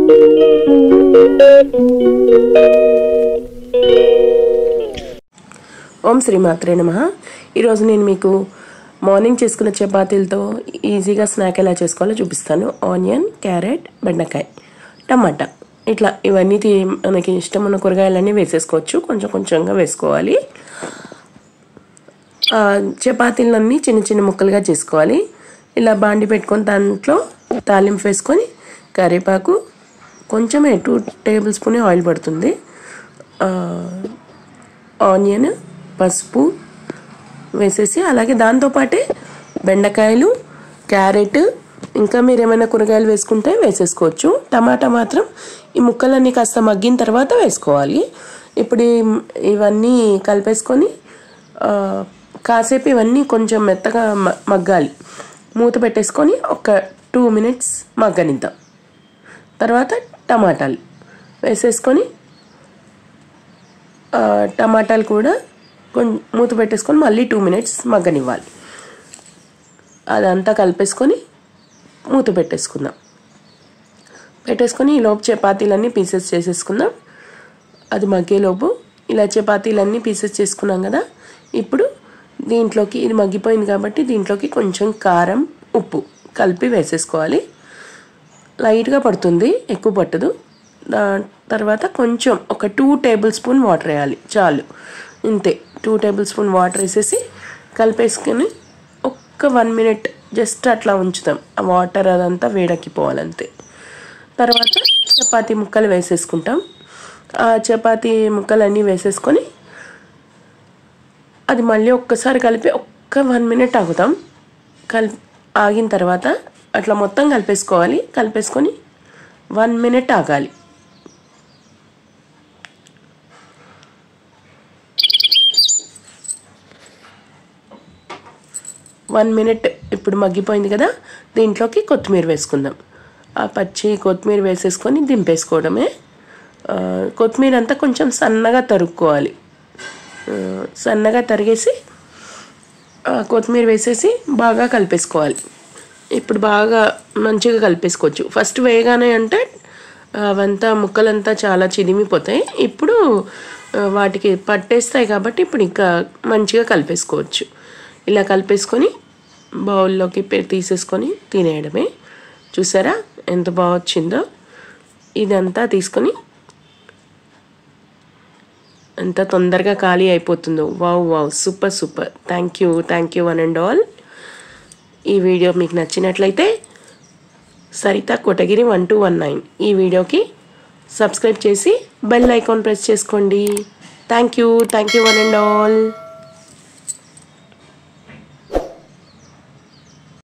ఓం శ్రీమాత్రే నమః. ఈరోజు నేను మీకు మార్నింగ్ చేసుకున్న చపాతీలతో ఈజీగా స్నాక్ ఎలా చేసుకోవాలో చూపిస్తాను. ఆనియన్, క్యారెట్, బెండకాయ, టమాటా, ఇట్లా ఇవన్నీ మనకి ఇష్టం ఉన్న కూరగాయలన్నీ వేసేసుకోవచ్చు. కొంచెం కొంచెంగా వేసుకోవాలి. చపాతీలన్నీ చిన్న చిన్న ముక్కలుగా చేసుకోవాలి. ఇలా బాండి పెట్టుకొని దాంట్లో తాలింపు వేసుకొని కరివేపాకు, కొంచెమే 2 టేబుల్ స్పూన్ ఆయిల్ పడుతుంది, ఆనియన్, పసుపు వేసేసి అలాగే దాంతోపాటే బెండకాయలు, క్యారెట్, ఇంకా మీరు ఏమైనా కూరగాయలు వేసుకుంటే వేసేసుకోవచ్చు. టమాటా మాత్రం ఈ ముక్కలన్నీ కాస్త మగ్గిన తర్వాత వేసుకోవాలి. ఇప్పుడు ఇవన్నీ కలిపేసుకొని కాసేపు ఇవన్నీ కొంచెం మెత్తగా మగ్గాలి. మూత పెట్టేసుకొని ఒక 2 మినిట్స్ మగ్గనిద్దాం. తర్వాత టమాటాలు వేసేసుకొని టమాటాలు కూడా మూత పెట్టేసుకొని మళ్ళీ 2 మినిట్స్ మగ్గనివ్వాలి. అదంతా కలిపేసుకొని మూత పెట్టేసుకుందాం. పెట్టేసుకొని ఈలోపు చపాతీలన్నీ పీసెస్ చేసేసుకుందాం. అది మగ్గేలోపు ఇలా చపాతీలన్నీ పీసెస్ చేసుకున్నాం కదా. ఇప్పుడు దీంట్లోకి ఇది మగ్గిపోయింది కాబట్టి దీంట్లోకి కొంచెం కారం, ఉప్పు కలిపి వేసేసుకోవాలి. లైట్గా పడుతుంది, ఎక్కువ పట్టదు. తర్వాత కొంచెం ఒక 2 టేబుల్ స్పూన్ వాటర్ వేయాలి, చాలు, ఇంతే. 2 టేబుల్ స్పూన్ వాటర్ వేసేసి కలిపేసుకొని ఒక్క 1 మినిట్ జస్ట్ అట్లా ఉంచుతాం. ఆ వాటర్ అదంతా వేడెక్కిపోవాలంతే. తర్వాత చపాతీ ముక్కలు వేసేసుకుంటాం. ఆ చపాతీ ముక్కలన్నీ వేసేసుకొని అది మళ్ళీ ఒక్కసారి కలిపి ఒక్క 1 మినిట్ ఆగుతాం. ఆగిన తర్వాత అట్లా మొత్తం కలిపేసుకోవాలి. కలిపేసుకొని 1 మినిట్ ఆగాలి. ఇప్పుడు మగ్గిపోయింది కదా. దీంట్లోకి కొత్తిమీర వేసుకుందాం. ఆ పచ్చి కొత్తిమీర వేసేసుకొని దింపేసుకోవడమే. కొత్తిమీర అంతా కొంచెం సన్నగా తరుక్కోవాలి. సన్నగా తరిగేసి కొత్తిమీర వేసేసి బాగా కలిపేసుకోవాలి. ఇప్పుడు బాగా మంచిగా కలిపేసుకోవచ్చు. ఫస్ట్ వేయగానే అంటే అవంతా ముక్కలంతా చాలా చిదిమిపోతాయి. ఇప్పుడు వాటికి పట్టేస్తాయి కాబట్టి ఇప్పుడు ఇంకా మంచిగా కలిపేసుకోవచ్చు. ఇలా కలిపేసుకొని బౌల్లోకి తీసేసుకొని తినేయడమే. చూసారా ఎంత బాగా వచ్చిందో. ఇదంతా తీసుకొని ఎంత తొందరగా ఖాళీ అయిపోతుందో. Wow wow, super super. Thank you one and all. ఈ వీడియో మీకు నచ్చినట్లయితే సరిత కోటగిరి 1219 ఈ వీడియోకి సబ్స్క్రైబ్ చేసి బెల్ ఐకాన్ ప్రెస్ చేసుకోండి. Thank you one and all.